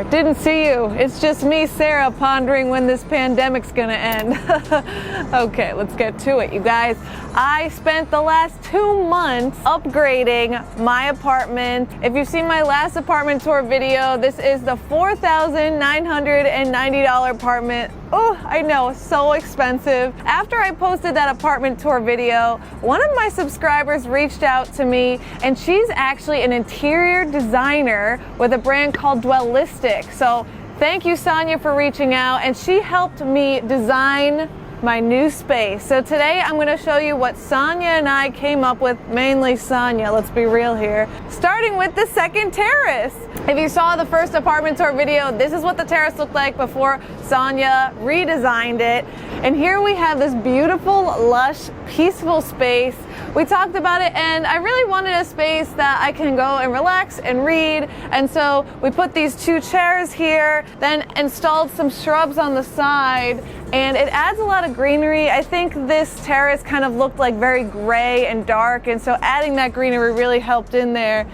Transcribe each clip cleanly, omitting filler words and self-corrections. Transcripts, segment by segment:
there. Didn't see you. It's just me, Sarah, pondering when this pandemic's gonna end. Okay, let's get to it, you guys. I spent the last 2 months upgrading my apartment. If you've seen my last apartment tour video, this is the $4,990 apartment. Oh, I know, so expensive. After I posted that apartment tour video, one of my subscribers reached out to me, and she's actually an interior designer with a brand called Dwellistic. So thank you, Soniya, for reaching out, and she helped me design my new space. So today I'm going to show you what Soniya and I came up with, mainly Soniya, let's be real here. Starting with the second terrace. If you saw the first apartment tour video, this is what the terrace looked like before Soniya redesigned it. And here we have this beautiful, lush, peaceful space. We talked about it, and I really wanted a space that I can go and relax and read. And so we put these 2 chairs here, then installed some shrubs on the side, and it adds a lot of greenery. I think this terrace kind of looked like very gray and dark, and so adding that greenery really helped in there.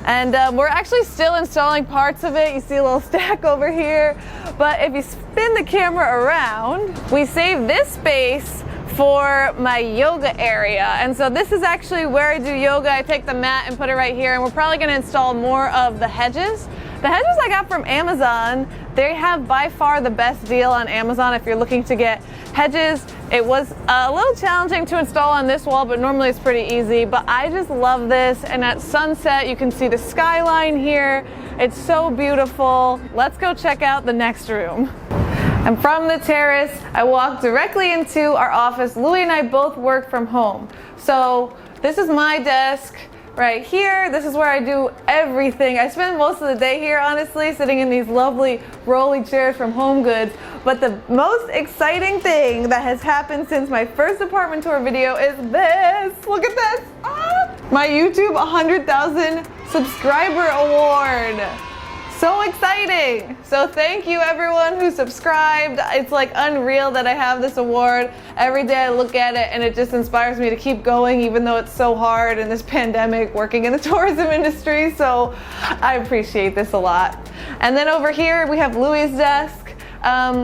And we're actually still installing parts of it. You see a little stack over here. But if you spin the camera around, we saved this space for my yoga area. And so this is actually where I do yoga. I take the mat and put it right here, and we're probably gonna install more of the hedges. The hedges I got from Amazon, they have by far the best deal on Amazon if you're looking to get hedges. It was a little challenging to install on this wall, but normally it's pretty easy. But I just love this, and at sunset you can see the skyline here. It's so beautiful. Let's go check out the next room. And from the terrace, I walked directly into our office. Louis and I both work from home. So this is my desk right here. This is where I do everything. I spend most of the day here, honestly, sitting in these lovely rolly chairs from Home Goods. But the most exciting thing that has happened since my first apartment tour video is this. Look at this. Ah! My YouTube 100,000 subscriber award. So exciting! So thank you everyone who subscribed. It's like unreal that I have this award. Every day I look at it and it just inspires me to keep going, even though it's so hard in this pandemic working in the tourism industry. So I appreciate this a lot. And then over here we have Louis' desk.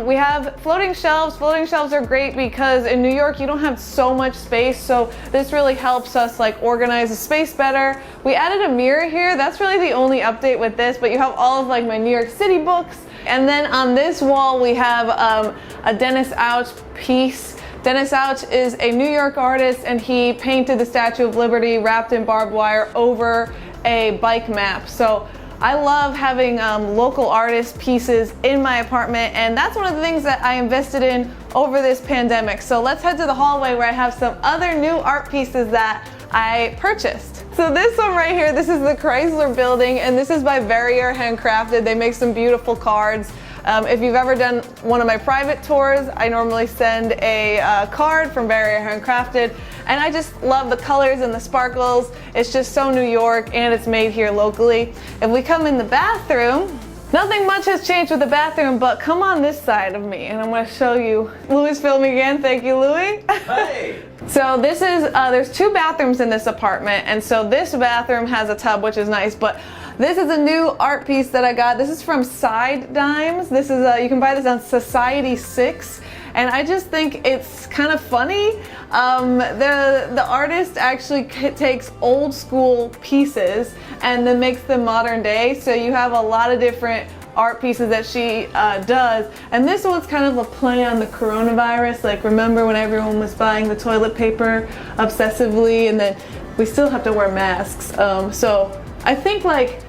We have floating shelves. Floating shelves are great because in New York you don't have so much space, so this really helps us like organize the space better. We added a mirror here. That's really the only update with this, but you have all of like my New York City books. And then on this wall we have a Dennis Ouch piece. Dennis Ouch is a New York artist, and he painted the Statue of Liberty wrapped in barbed wire over a bike map. So I love having local artist pieces in my apartment, and that's one of the things that I invested in over this pandemic. So let's head to the hallway where I have some other new art pieces that I purchased. So this one right here, this is the Chrysler building, and this is by Verrier Handcrafted. They make some beautiful cards. If you've ever done one of my private tours, I normally send a card from Verrier Handcrafted, and I just love the colors and the sparkles. It's just so New York, and it's made here locally. If we come in the bathroom, nothing much has changed with the bathroom, but come on this side of me and I'm going to show you. Louis filming again. Thank you, Louis. Hey. So this is, there's 2 bathrooms in this apartment, and so this bathroom has a tub, which is nice, but this is a new art piece that I got. This is from Side Dimes. This is, you can buy this on Society 6. And I just think it's kind of funny. The artist actually takes old school pieces and then makes them modern day. So you have a lot of different art pieces that she does. And this one's kind of a play on the coronavirus. Like, remember when everyone was buying the toilet paper obsessively, and then we still have to wear masks. So I think like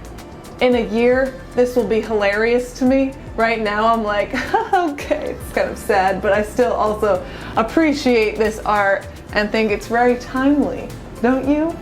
in a year, this will be hilarious to me. Right now I'm like, okay, it's kind of sad, but I still also appreciate this art and think it's very timely, don't you?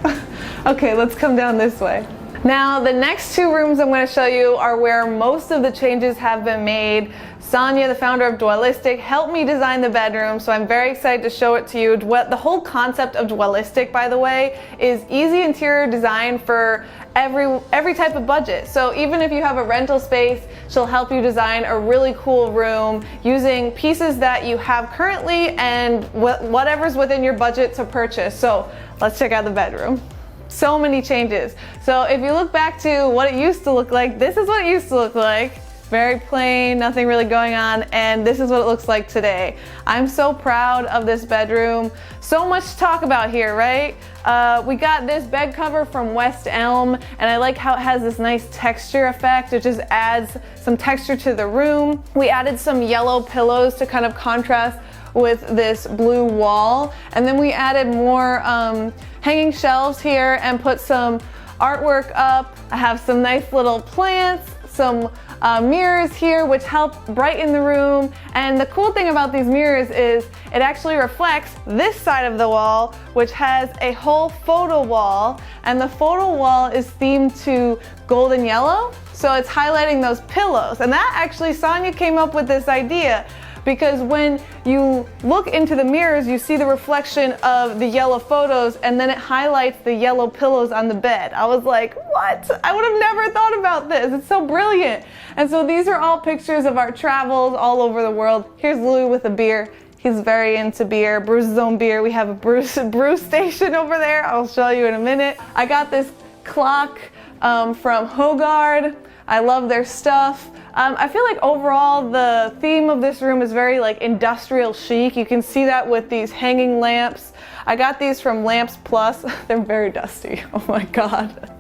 Okay, let's come down this way. Now, the next 2 rooms I'm going to show you are where most of the changes have been made. Soniya, the founder of Dwellistic, helped me design the bedroom, so I'm very excited to show it to you. The whole concept of Dwellistic, by the way, is easy interior design for every type of budget. So even if you have a rental space, she'll help you design a really cool room using pieces that you have currently and whatever's within your budget to purchase. So let's check out the bedroom. So many changes. So if you look back to what it used to look like, this is what it used to look like. very plain, nothing really going on, and this is what it looks like today. I'm so proud of this bedroom. So much to talk about here, right? We got this bed cover from West Elm, and I like how it has this nice texture effect. It just adds some texture to the room. We added some yellow pillows to kind of contrast with this blue wall, and then we added more hanging shelves here and put some artwork up. I have some nice little plants, some mirrors here which help brighten the room, and the cool thing about these mirrors is it actually reflects this side of the wall, which has a whole photo wall, and the photo wall is themed to golden yellow, so it's highlighting those pillows. And that actually, Sonia came up with this idea, because when you look into the mirrors, you see the reflection of the yellow photos, and then it highlights the yellow pillows on the bed. I was like, what? I would have never thought about this. It's so brilliant. And so these are all pictures of our travels all over the world. Here's Louis with a beer. He's very into beer, brews his own beer. We have a brew station over there. I'll show you in a minute. I got this clock from Hogard. I love their stuff. I feel like overall the theme of this room is very like industrial chic. You can see that with these hanging lamps. I got these from Lamps Plus. They're very dusty. Oh my God.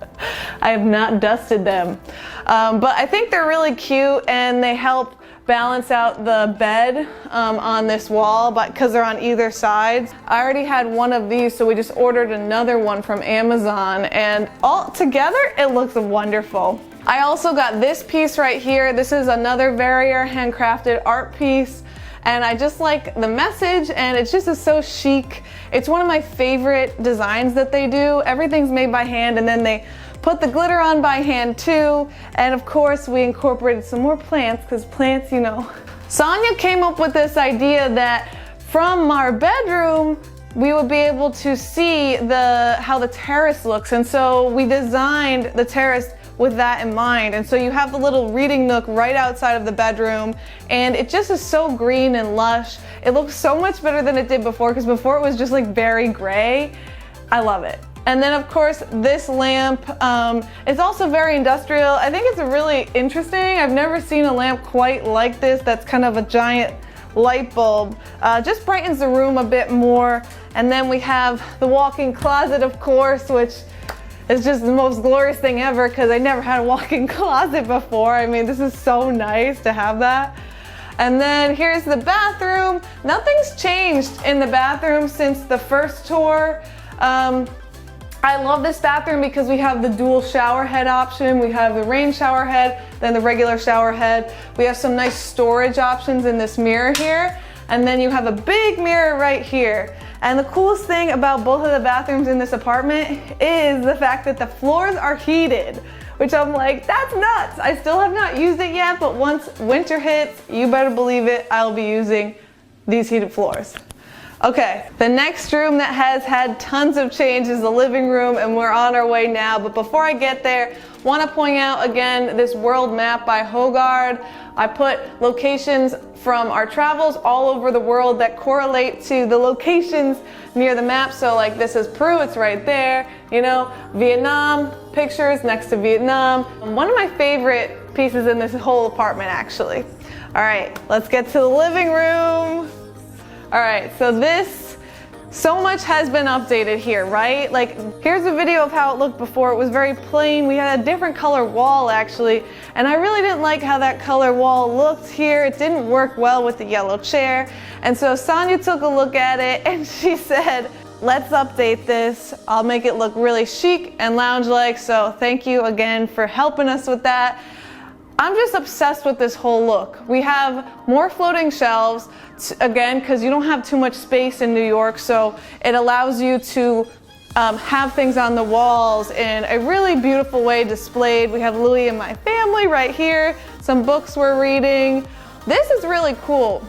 I have not dusted them. But I think they're really cute, and they help balance out the bed on this wall, but because they're on either sides. I already had one of these, so we just ordered another one from Amazon, and all together it looks wonderful. I also got this piece right here. This is another Verrier handcrafted art piece, and I just like the message, and it just is so chic. It's one of my favorite designs that they do. Everything's made by hand, and then they put the glitter on by hand too. And of course we incorporated some more plants, because plants, you know. Sonia came up with this idea that from our bedroom we would be able to see how the terrace looks, and so we designed the terrace with that in mind. And so you have the little reading nook right outside of the bedroom, and it just is so green and lush. It looks so much better than it did before, because before it was just like very gray. I love it. And then of course this lamp is also very industrial. I think it's really interesting. I've never seen a lamp quite like this that's kind of a giant light bulb. Just brightens the room a bit more. And then we have the walk-in closet, of course, which is just the most glorious thing ever, because I never had a walk-in closet before. I mean, this is so nice to have that. And then here's the bathroom. Nothing's changed in the bathroom since the first tour. I love this bathroom because we have the dual shower head option. We have the rain shower head, then the regular shower head. We have some nice storage options in this mirror here. And then you have a big mirror right here. And the coolest thing about both of the bathrooms in this apartment is the fact that the floors are heated, which I'm like, that's nuts. I still have not used it yet, but once winter hits, you better believe it, I'll be using these heated floors. Okay, the next room that has had tons of change is the living room, and we're on our way now. But before I get there, want to point out again this world map by Hogard. I put locations from our travels all over the world that correlate to the locations near the map. So like this is Peru, it's right there. You know, Vietnam, pictures next to Vietnam. One of my favorite pieces in this whole apartment, actually. All right, let's get to the living room. All right, so much has been updated here, right? Like, here's a video of how it looked before. It was very plain. We had a different color wall, actually, and I really didn't like how that color wall looked here. It didn't work well with the yellow chair. And so Sonia took a look at it, and she said, let's update this. I'll make it look really chic and lounge-like, so thank you again for helping us with that. I'm just obsessed with this whole look. We have more floating shelves, again, because you don't have too much space in New York, so it allows you to have things on the walls in a really beautiful way displayed. We have Louis and my family right here, some books we're reading. This is really cool.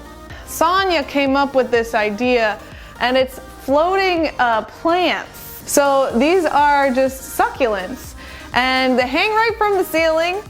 Sonia came up with this idea, and it's floating plants. So these are just succulents, and they hang right from the ceiling.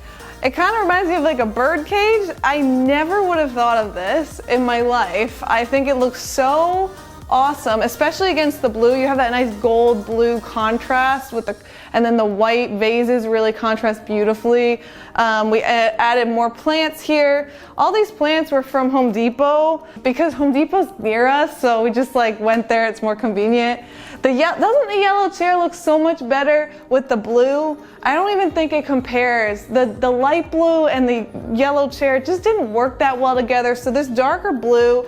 It kind of reminds me of like a bird cage. I never would have thought of this in my life. I think it looks so awesome, especially against the blue. You have that nice gold blue contrast with and then the white vases really contrast beautifully. We added more plants here. All these plants were from Home Depot because Home Depot's near us, so we just like went there. It's more convenient. Doesn't the yellow chair look so much better with the blue? I don't even think it compares. The light blue and the yellow chair just didn't work that well together. So this darker blue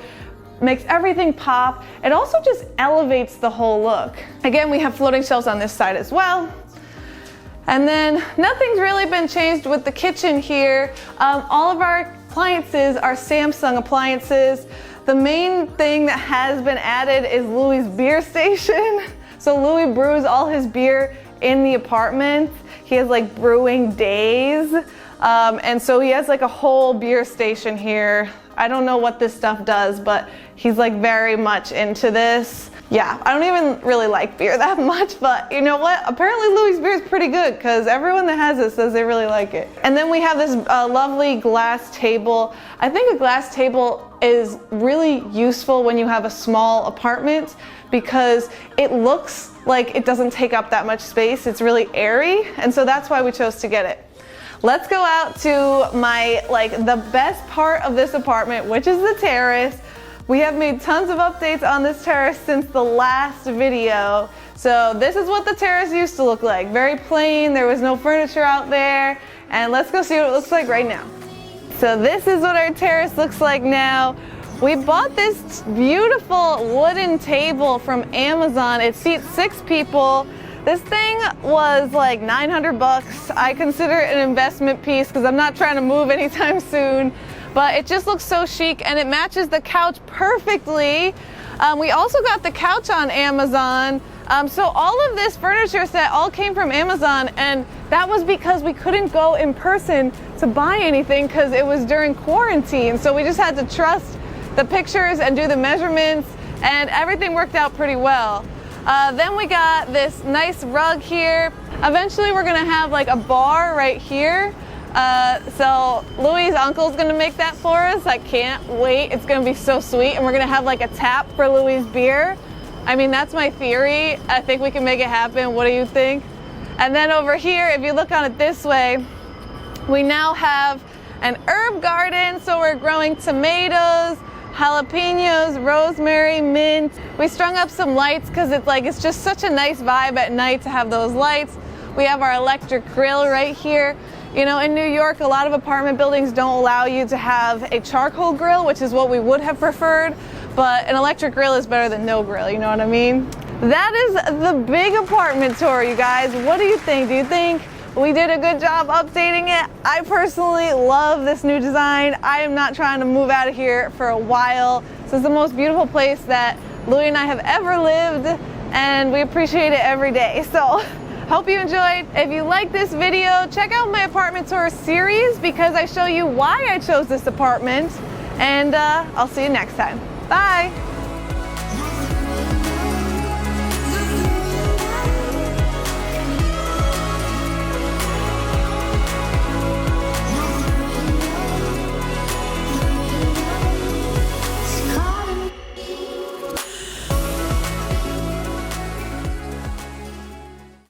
makes everything pop. It also just elevates the whole look. Again, we have floating shelves on this side as well. And then nothing's really been changed with the kitchen here. All of our appliances are Samsung appliances. The main thing that has been added is Louis' beer station. So Louis brews all his beer in the apartment. He has like brewing days. And so he has like a whole beer station here. I don't know what this stuff does, but he's like very much into this. Yeah, I don't even really like beer that much, but you know what? Apparently Louis' beer is pretty good because everyone that has it says they really like it. And then we have this lovely glass table. I think a glass table is really useful when you have a small apartment because it looks like it doesn't take up that much space. It's really airy, and so that's why we chose to get it. Let's go out to the best part of this apartment, which is the terrace. We have made tons of updates on this terrace since the last video. So this is what the terrace used to look like. Very plain, there was no furniture out there. And let's go see what it looks like right now. So this is what our terrace looks like now. We bought this beautiful wooden table from Amazon. It seats 6 people. This thing was like 900 bucks. I consider it an investment piece because I'm not trying to move anytime soon. But it just looks so chic and it matches the couch perfectly. We also got the couch on Amazon. So all of this furniture set all came from Amazon, and that was because we couldn't go in person to buy anything because it was during quarantine. So we just had to trust the pictures and do the measurements, and everything worked out pretty well. Then we got this nice rug here. Eventually we're gonna have like a bar right here. So Louis' uncle's gonna make that for us. I can't wait. It's gonna be so sweet. And we're gonna have like a tap for Louis' beer. I mean, that's my theory. I think we can make it happen. What do you think? And then over here, if you look on it this way, we now have an herb garden. So we're growing tomatoes, jalapenos, rosemary, mint. We strung up some lights because it's just such a nice vibe at night to have those lights. We have our electric grill right here. You know, in New York, a lot of apartment buildings don't allow you to have a charcoal grill, which is what we would have preferred, but an electric grill is better than no grill, you know what I mean? That is the big apartment tour, you guys. What do you think? Do you think we did a good job updating it? I personally love this new design. I am not trying to move out of here for a while. This is the most beautiful place that Louis and I have ever lived, and we appreciate it every day. So hope you enjoyed. If you like this video, check out my apartment tour series because I show you why I chose this apartment. And I'll see you next time. Bye.